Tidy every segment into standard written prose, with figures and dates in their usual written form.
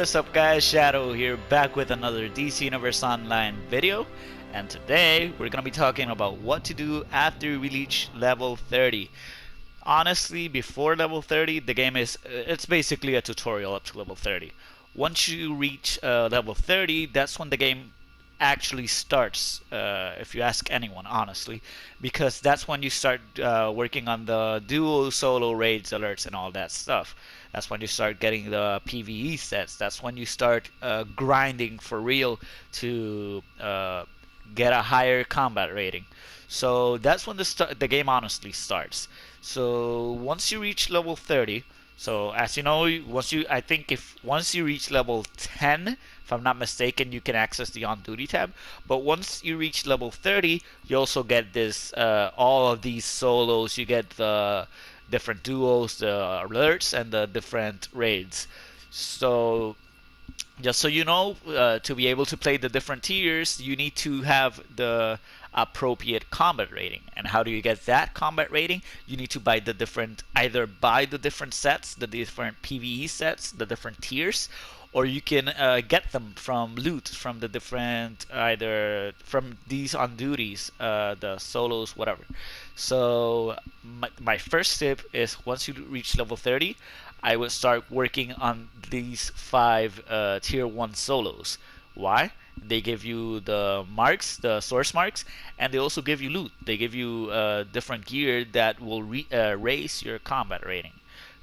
what's up guys, Shadow here, back with another DC Universe Online video. And today we're gonna be talking about what to do after we reach level 30. Honestly, before level 30, the game it's basically a tutorial up to level 30. Once you reach level 30, that's when the game actually starts, if you ask anyone, honestly, because that's when you start working on the duo, solo, raids, alerts, and all that stuff. That's when you start getting the PvE sets. That's when you start grinding for real to get a higher combat rating. So that's when the game honestly starts. So once you reach level 30, so as you know, I think if once you reach level 10, if I'm not mistaken, you can access the on duty tab. But once you reach level 30, you also get this all of these solos. You get the different duos, the alerts, and the different raids. So just so you know, to be able to play the different tiers, you need to have the appropriate combat rating. And how do you get that combat rating? You need to buy either buy the different sets, the different PvE sets, the different tiers, or you can get them from loot from the different, either from these on duties, the solos, whatever. So my first tip is, once you reach level 30, I would start working on these 5 tier 1 solos. Why? They give you the marks, the source marks, and they also give you loot. They give you different gear that will raise your combat rating,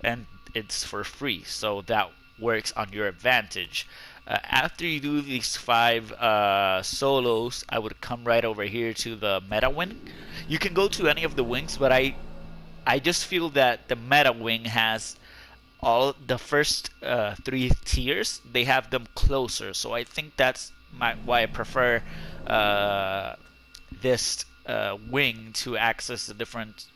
and it's for free, so that works on your advantage. After you do these 5 solos, I would come right over here to the meta wing. You can go to any of the wings, but I just feel that the meta wing has all the first 3 tiers. They have them closer, so I think that's why I prefer this wing to access the different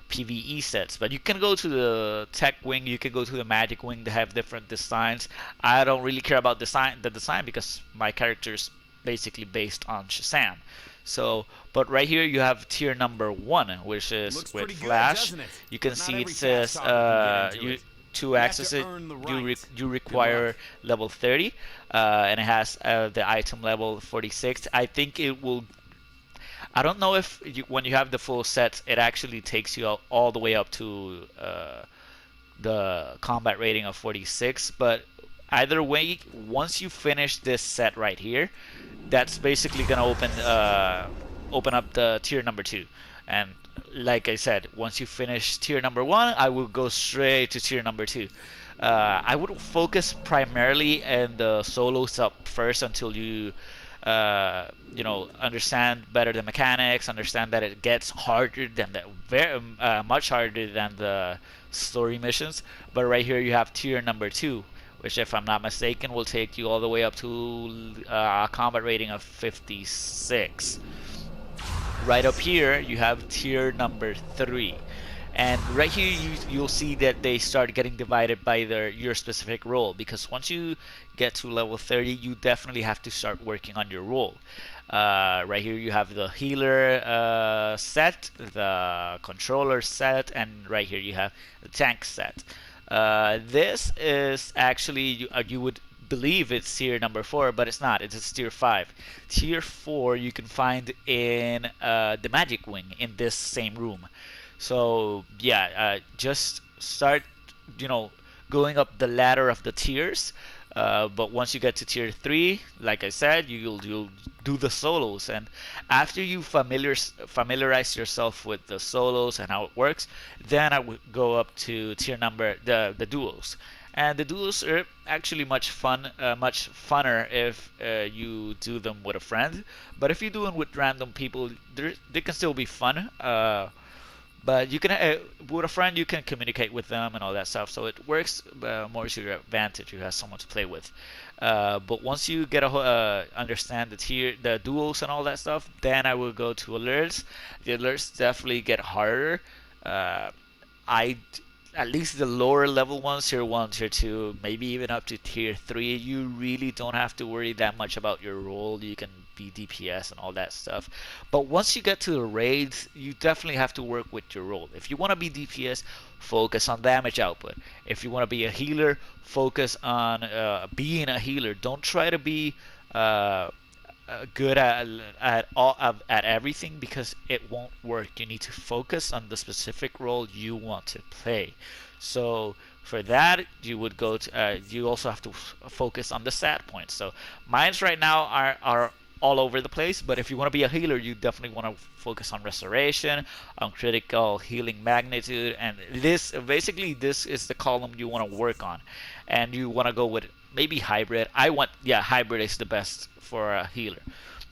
PvE sets. But you can go to the tech wing, you can go to the magic wing. They have different designs. I don't really care about the design because my character is basically based on Shazam. So, but right here you have tier number 1, which is looks with Flash. Good, you can see it says to access it, you require level 30, and it has the item level 46. I think it will. I don't know if when you have the full set, it actually takes you all the way up to the combat rating of 46. But either way, once you finish this set right here, that's basically gonna open up the tier number 2. And like I said, once you finish tier number 1, I will go straight to tier number 2. I would focus primarily in the solos up first until you understand better the mechanics, understand that it gets harder than much harder than the story missions. But right here you have tier number 2, which, if I'm not mistaken, will take you all the way up to a combat rating of 56. Right up here you have tier number 3, and right here you'll see that they start getting divided by your specific role, because once you get to level 30, you definitely have to start working on your role. Right here you have the healer set, the controller set, and right here you have the tank set. This is actually, you would believe it's tier number 4, but it's not. It's tier 5. Tier 4 you can find in the magic wing, in this same room. So yeah, just start going up the ladder of the tiers. But once you get to tier 3, like I said, you'll do the solos, and after you familiarize yourself with the solos and how it works, then I would go up to tier number the duos. And the duos are actually much funner if you do them with a friend. But if you do them with random people, they can still be fun. But you can, with a friend, you can communicate with them and all that stuff. So it works more to your advantage. You have someone to play with. But once you get understand the duos and all that stuff, then I will go to alerts. The alerts definitely get harder. I at least the lower level ones, tier 1, tier 2, maybe even up to tier 3, you really don't have to worry that much about your role. You can be DPS and all that stuff. But once you get to the raids, you definitely have to work with your role. If you want to be DPS, focus on damage output. If you want to be a healer, focus on being a healer. Don't try to be uh, good at everything, because it won't work. You need to focus on the specific role you want to play. So for that, you would go to you also have to focus on the stat points. So mines right now are all over the place, but if you want to be a healer, you definitely want to focus on restoration, on critical healing magnitude, and this is the column you want to work on. And you want to go with maybe hybrid. Hybrid is the best for a healer.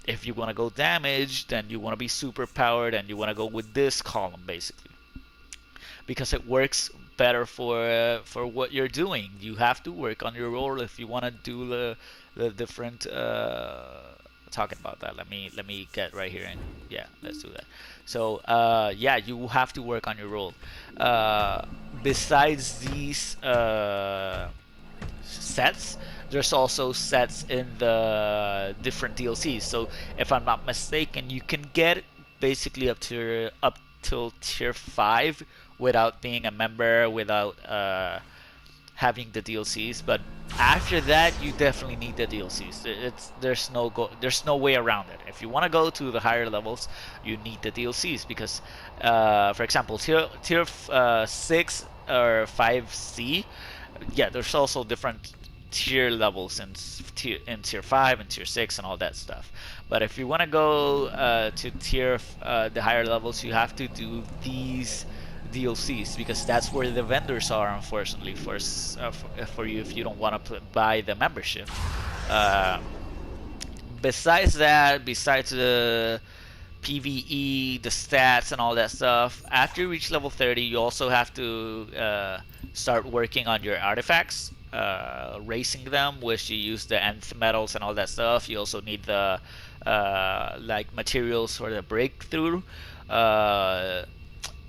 If you want to go damage, then you want to be super powered, and you want to go with this column basically, because it works better for what you're doing. You have to work on your role if you want to do the different. Talking about that, let me get right here, and yeah, let's do that. So yeah, you have to work on your role. Besides these sets, there's also sets in the different DLCs. So if I'm not mistaken, you can get basically up till tier 5 without being a member, without having the DLCs. But after that, you definitely need the DLCs. There's no way around it. If you want to go to the higher levels, you need the DLCs, because for example, tier 6 or 5C, yeah, there's also different tier levels in tier 5 and tier 6 and all that stuff. But if you want to go to the higher levels, you have to do these DLCs, because that's where the vendors are, unfortunately, for you if you don't want to buy the membership. Besides the PvE, the stats, and all that stuff, after you reach level 30, you also have to start working on your artifacts, racing them, which you use the nth metals and all that stuff. You also need the like materials for the breakthrough.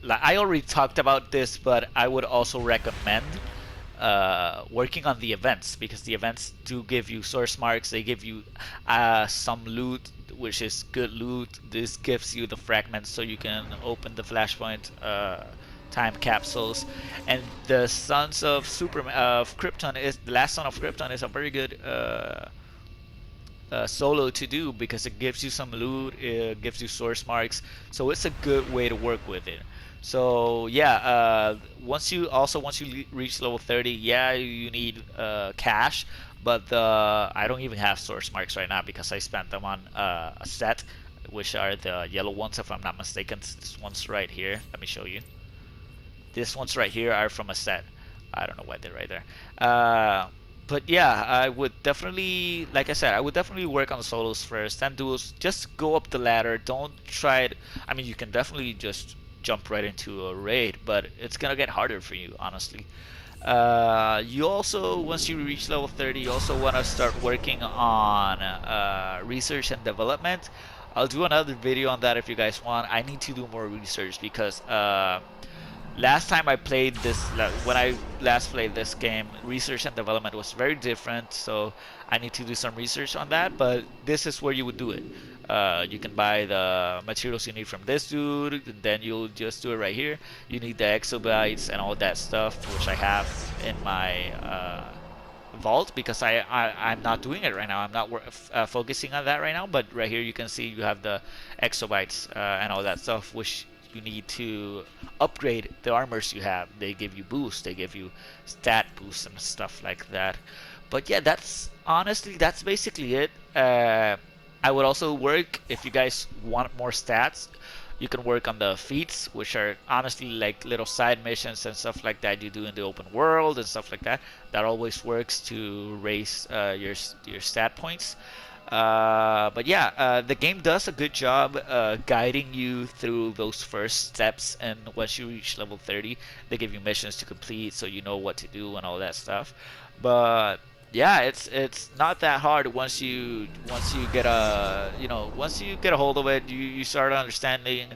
I already talked about this, but I would also recommend working on the events, because the events do give you source marks. They give you some loot, which is good loot. This gives you the fragments so you can open the flashpoint time capsules. And the Sons of Krypton is the last Son of Krypton is a very good solo to do, because it gives you some loot, it gives you source marks, so it's a good way to work with it. So yeah, once you reach level 30, yeah, you need cash, but I don't even have source marks right now because I spent them on a set, which are the yellow ones, if I'm not mistaken. This one's right here. Let me show you. This one's right here are from a set. I don't know why they're right there. But yeah, I would definitely, like I said, I would definitely work on the solos first, then duos. Just go up the ladder. Don't try it. I mean, you can definitely just jump right into a raid, but it's gonna get harder for you, honestly. You also, once you reach level 30, you also want to start working on research and development. I'll do another video on that if you guys want. I need to do more research, because last time I played this, when I last played this game, research and development was very different, so I need to do some research on that. But this is where you would do it. You can buy the materials you need from this dude, and then you'll just do it right here. You need the exobytes and all that stuff, which I have in my vault, because I'm not doing it right now. I'm not focusing on that right now. But right here you can see you have the exobytes and all that stuff, which you need to upgrade the armors you have. They give you boosts, they give you stat boosts and stuff like that. But yeah, that's basically it. I would also work, if you guys want more stats, you can work on the feats, which are honestly like little side missions and stuff like that you do in the open world and stuff like that. That always works to raise your stat points. But yeah, the game does a good job guiding you through those first steps, and once you reach level 30, they give you missions to complete, so you know what to do and all that stuff. But yeah, it's not that hard once you get a hold of it. You start understanding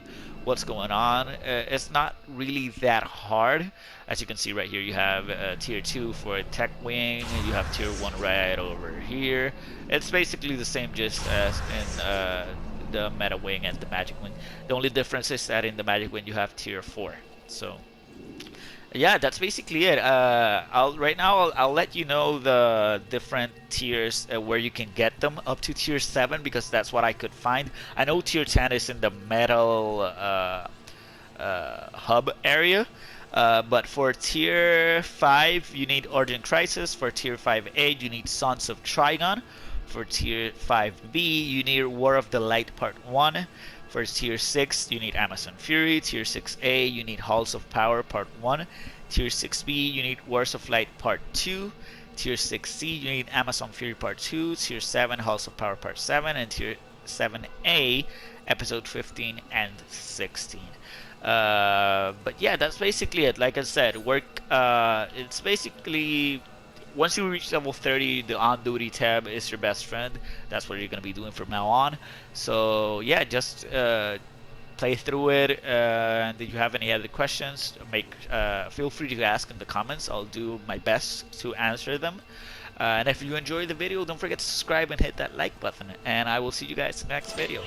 what's going on. It's not really that hard. As you can see right here, you have tier 2 for tech wing, you have tier 1 right over here. It's basically the same just as in the meta wing and the magic wing. The only difference is that in the magic wing you have tier 4. So yeah, that's basically it. I'll let you know the different tiers where you can get them up to tier 7 because that's what I could find. I know tier 10 is in the metal hub area. But for tier 5, you need Urgent Crisis. For tier 5A, you need Sons of Trigon. For tier 5B, you need War of the Light Part 1. For tier 6, you need Amazon Fury. Tier 6A, you need Halls of Power Part 1. Tier 6B, you need Wars of Light Part 2. Tier 6C, you need Amazon Fury Part 2. Tier 7, Halls of Power Part 7. And tier 7A, Episode 15 and 16. But yeah, that's basically it. Like I said, it's basically once you reach level 30, the on duty tab is your best friend. That's what you're gonna be doing from now on. So yeah, just play through it. And if you have any other questions, feel free to ask in the comments. I'll do my best to answer them. And if you enjoyed the video, don't forget to subscribe and hit that like button. And I will see you guys in the next video.